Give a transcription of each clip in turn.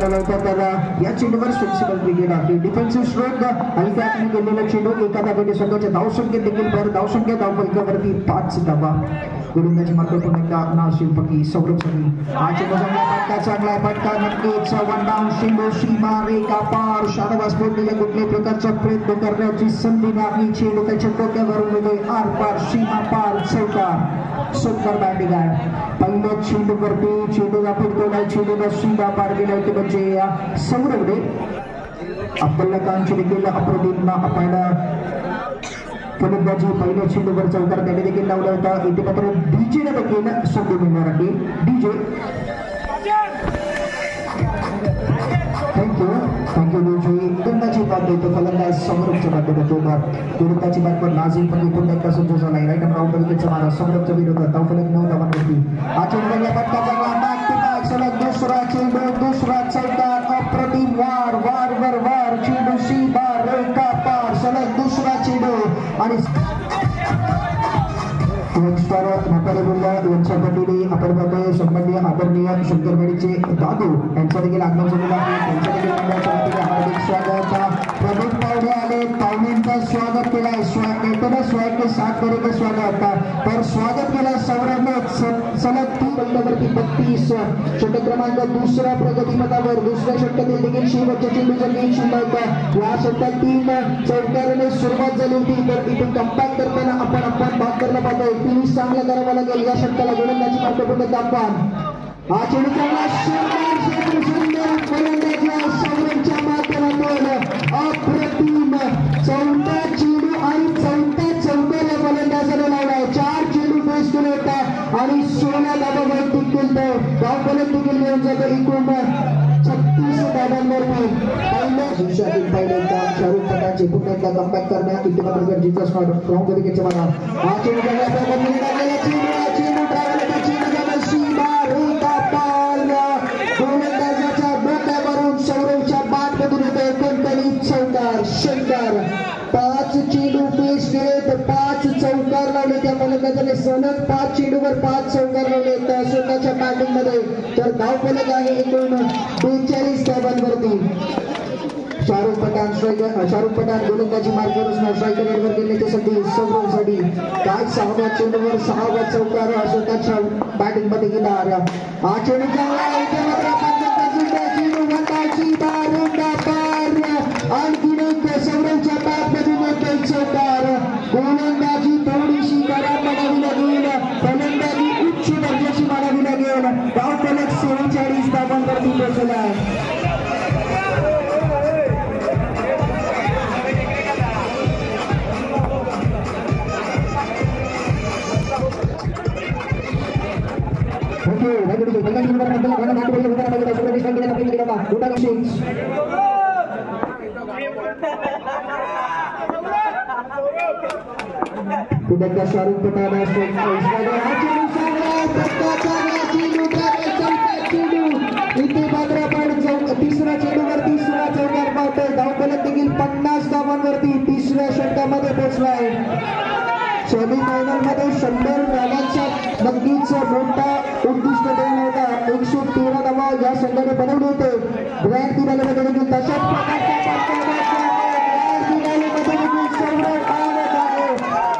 करायला होता तर या चेंडूवर फ्लेक्सिबल क्रिकेट आहे डिफेन्सिव्ह स्ट्रोक हलक्या हाताने केलेला चेंडू एका धावेने संघाच्या धावसंख्येत देखील भर धावसंख्या धावफलकावरती 5 धावा गोलंदाजी मात्र पुन्हा एकदा नासिम फकी सौरभ सनी हा चेंडू चांगला फटका नक्कीच वन डाऊन चेंडू सीमा रेखा पार शानवास बोललेल्या कुठल्याही प्रकारचा प्रयत्न करण्याची संधी नाही चेंडू त्याच्या डोक्यावरून येतोय आर पार सीमा पार चौकार सुंदर बॅटिंग आहे पहिल्या चेंडूवरती चेंडूला फिरतोय चेंडूला सीमा पार गेलाय ते म्हणजे सौरभने अब्दुल्ला खानची देखील अप्रतिम आपण फलंदाजी पहिल्या चेंडूवर चौकार त्याने देखील लावला होता इथे मात्र डीजे देखील संधी मिळणार आहे डीजे थँक्यू डीजे गोलंदाजी बाद देतो फलंदाज सौरभच्या माध्यमातून गोलंदाजी बाद पण नाझीम पण पुन्हा एकदा सज्ज झालाय राईट राऊंड विकेटचा मारा सौरभच्या विरोधात धावफलक 9 धावांवरती हा चेंडू फटका चांगला बॅक टू बॅक सलग दुसरा चेंडू दुसरा चौकार अप्रतिम वार चेंडू सीमा रेखा पार सलग दुसरा चेंडू आणि यांच्या पटीने आपण बघतोय संबंधीय आदरणीय शंकरवाडीचे दादू यांच्या देखील आगमन झालेलं आहे त्यांच्या देखील हार्दिक स्वागत प्रमुख पाहुणे आले पाहुण्यांचं स्वागत केलंय स्वयं के साथ करेंगे स्वागत तर स्वागत केलं सौरभने सलग 3 बंडावरती 32 षटक क्रमांक दुसऱ्या प्रगतीपथावर दुसऱ्या षटकातील देखील शेवटच्या चेंडूचा गेम शिल्लक या षटकात 3 चौकाराने सुरुवात झाली होती तर इथे कम्बॅक करताना आपण बात करायला पाहतोय फिनिश चांगला करावा लागेल या षटकाला गोलंदाजी मात्र पुन्हा दाखवान हा चेंडू चांगला सुंदर गोलंदाजी सौरभच्या माध्यमातून अप्रतिम चौथा चेंडू आणि चौथा चौकाला गोलंदाजाने लावलाय 4 चेंडू फेस केले होता आणि 16 धावांवर टिकतील तो धावफलक देखील घेऊन जातो एकूण 36 धावांवरती पहिल्यांदा शाहरुख खानचे पुन्हा एकदा कमबॅक करण्यात इथे मात्र गरजेचं असणार फ्रॉम विकेटच्या मारा हा चेंडू चेंडू सीमा रेखा पार गोलंदाजाच्या डोक्यावरून सौरभच्या बॅटमधून येतोय कोणतरी चौकार शंकर 5 चेंडू फेस केले तर 5 चौकार लावले त्या फलंदाजाने सलग 5 चेंडूवर 5 चौकार लावले तर स्वतःच्या बॅटिंग मध्ये तर धावफलक आहे एकूण 42 धावांवरती शाहरुख पठाण गोलंदाजी मार्गावर स्ट्रायकर एडवर गेले त्यासाठी सौरभसाठी काय 6व्या चेंडूवर 6वा चौकार स्वतःच्या बॅटिंग मध्ये गेला हा चेंडू चांगला आणखीन एक सौरभच्या बॅटमधून येतोय चौकार गोलंदाजी थोडीशी करा मारावी लागेल फलंदाजी उच्च दर्जाची मारावी लागेल धावफलक 47 धावांवरती पोहोचला शाहरुख पठाण इथे मात्र आपण तिसऱ्या चेंडूवर तिसरा चौकार पाहतोय धावफलक देखील 50 धावांवरती तिसऱ्या षटकामध्ये पोहोचलाय सेमीफायनल मध्ये 100 रनांचा नक्कीच मोठा उद्दिष्ट ठेवला होता 113 धावा या संघाने बनवले होते ग्रँड फिनालेमध्ये देखील तशाच प्रकारचा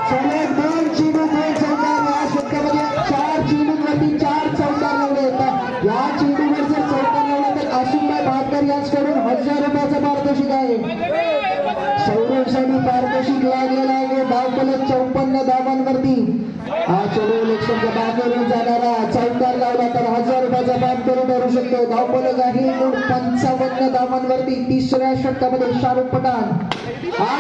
सलग 2 चेंडू 2 चौकार या षटकामध्ये 4 चेंडूंवरती 4 चौकार लावले होता या चेंडूवर जर चौकार लावला तर आसिफभाई बहादर यांच्याकडून 1000 रुपयाचा पारितोषिक आहे सौरभसाठी पारितोषिक लागलेला आहे धावफलक 54 धावांवरती हा चेंडू इलेक्शनच्या बाहेरून जाणारा चौकार लावला तर 1000 रुपयाचा पारितोषिक ठरू शकतो धावफलक आहे 55 धावांवरती तिसऱ्या षटकामध्ये शाहरुख पठाण हा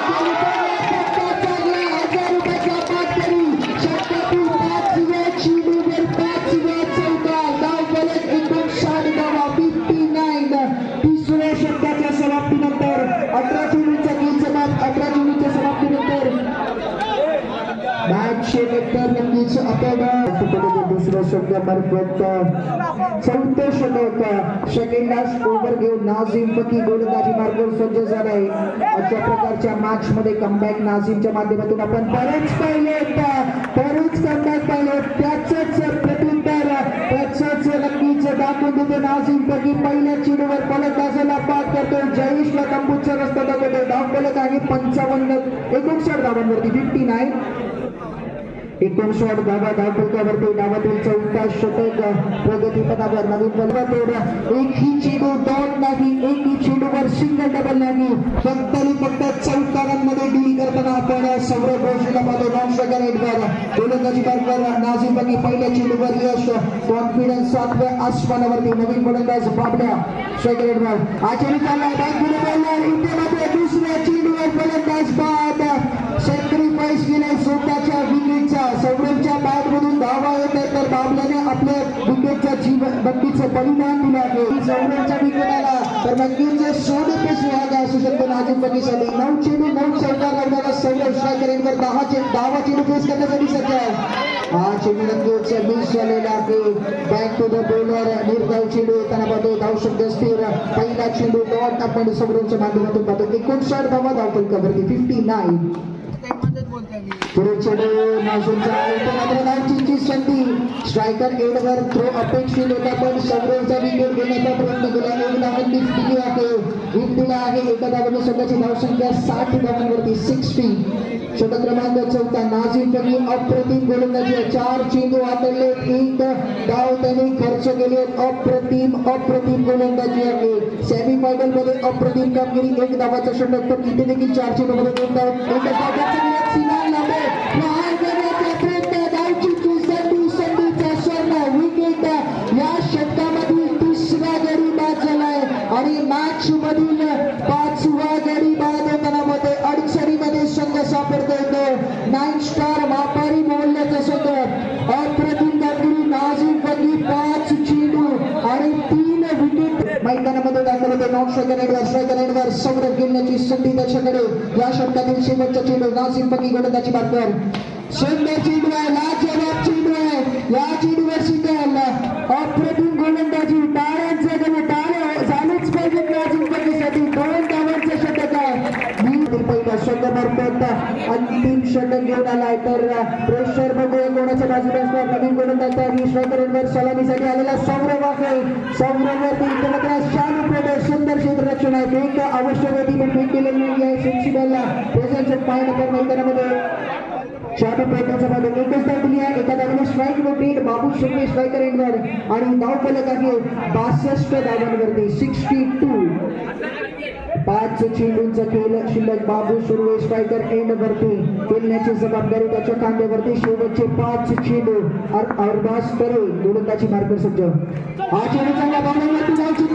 षटकाच्या समाप्तीनंतर 18 चेंडूच्या समाप्तीनंतर मॅच नंतर नक्कीच आपण दुसरं षटकामार्फत 4थं षटक सेकंड लास्ट ओव्हर घेऊन नाझीम फकी गोलंदाजी मार्गावर सज्ज झालाय अशा प्रकारच्या मॅच मध्ये कमबॅक नाझीमच्या माध्यमातून आपण बरेच कमबॅक पाहिले त्याच प्रत्युत्तर त्याच नक्कीच दाखवून देतो नाझीम फकी पहिल्या चेंडू चेंडूवर फलंदाजाला बाद करतो. जयेशला तंबूचा रस्ता दाखवतो. धावफलक आहे 59 धावांवरती 59. 59 धावा धावफलकावरती. डावातील चौथा षटक प्रगतीपथावर. नवीन फलकातोड. एकही चेंडू डॉट नाही, एकही चेंडूवर सिंगल डबल नाही. फक्त आणि फक्त चौकारांमध्ये डील करताना आपण सौरभ घोषला पाहतो. नॉन स्ट्रायकर हेडवर गोलंदाजी करणार नाझीम बगी. पहिल्या चेंडूवर यश. कॉन्फिडन्स 7व्या आसमानावरती. नवीन गोलंदाज बाबल्या स्ट्रायकर हेडवर. हा चेंडू चालला बॅकफुट बॉलर. इंडियामध्ये दुसऱ्या चेंडूवर फलंदाज बाद. सॅक्रिफाईस केलाय स्वतःच्या विकेटचा. सौरभच्या बॅटमधून धावा येत आहे तर बाबल्याने आपल्या विकेटच्या बंदीचं बलिदान दिलं आहे. सौरभच्या विकेट आला तर नक्कीच सोडते सुहागा असू शकतो नाझीम बगीसाठी. 9 चेंडू 9 चौकार लावणारा सौरभ स्ट्रायकर यांवर 10 चेंडू फेस करण्यासाठी सज्ज आहे. हा चेंडू नक्कीच मिस झालेला आहे. Back to the bowler. निर्धाव चेंडू येताना पाहतो. धावशब्द स्थिर. पहिला चेंडू डॉट आपण सौरभच्या माध्यमातून पाहतो. 59 धावा धावफलकावरती 59. पुढे चेंडू नाझीमचा धावचीची संधी. स्ट्रायकर एडवर थ्रो अपेक्षित होता पण सौरभचा विकेट घेण्याचा प्रयत्न केला. एक धावांनी दिली आहे. हिट दिला आहे. एका धावाने संघाची धावसंख्या 60 धावांवरती 60. षटक क्रमांक 4 नाझीम बगी. अप्रतिम गोलंदाजी. 4 चेंडू हाताळले. 1 धाव त्याने खर्च केले. अप्रतिम गोलंदाजी आहे. सेमी फायनल मध्ये अप्रतिम कामगिरी. 1 धावाचा षटक पण इथे देखील 4 चेंडूमध्ये 1 धाव. या षटकामधील तिसरा गडी बाद झालाय आणि मॅच मधील 5वा गडी बाद होताना मध्ये अडचणीमध्ये संघ सापडतो येतो. 9 स्टार व्यापारी मोहल्ल्याचा संघ. अप्रतिम कामगिरी. नाझीम बगी 5 चेंडू आणि 3 विकेट मैदानामध्ये दाखल होते. नॉन स्ट्रायकर हेडवर सौरभ गेल्याची संधी त्याच्याकडे. या षटकातील शेवटचा चेंडू नाझीम बगी गोलंदाजी मार्कर. सुंदर चेंडू आहे. लाजवाब चेंडू आहे. या चेंडूवर सिंगल. अप्रतिम गोलंदाजी. टाळ्यांचा गडी. टाळ्या झालीच पाहिजे नाझीम बगीसाठी. 2 धावांचं षटक आहे. पहिला षटक अंतिम षटक घेऊन आलाय तर प्रेशर बघूया कोणाच्या बाजूला असणार. नवीन गोलंदाज स्ट्रायकर हेडवर सलामीसाठी आलेला सौरभ आहे. सौरभवरती शालू पेटे. सुंदर क्षेत्ररक्षण आहे. एक आवश्यक होती पण फेक केलेली आहे. सेन्सिबलला प्रेझेंट पॉईंट पर मैदानामध्ये शालू पेटेचा मध्ये 1च धाव दिली आहे. एका धावाने स्ट्राईक रोटेट. बाबू शिंदे स्ट्रायकर हेडवर आणि धावफलक आहे 62 धावांवरती 62. 5 चेंडूंचा खेळ शिल्लक. बाबू सुर्वे स्ट्रायकर एंडवरती. खेळण्याची जबाबदारी त्याच्या खांद्यावरती. शेवटचे 5 चेंडू. अरबाज तरे गोलंदाजी मार्कर सज्ज. हा चेंडू चांगला धावण्यावरती धावची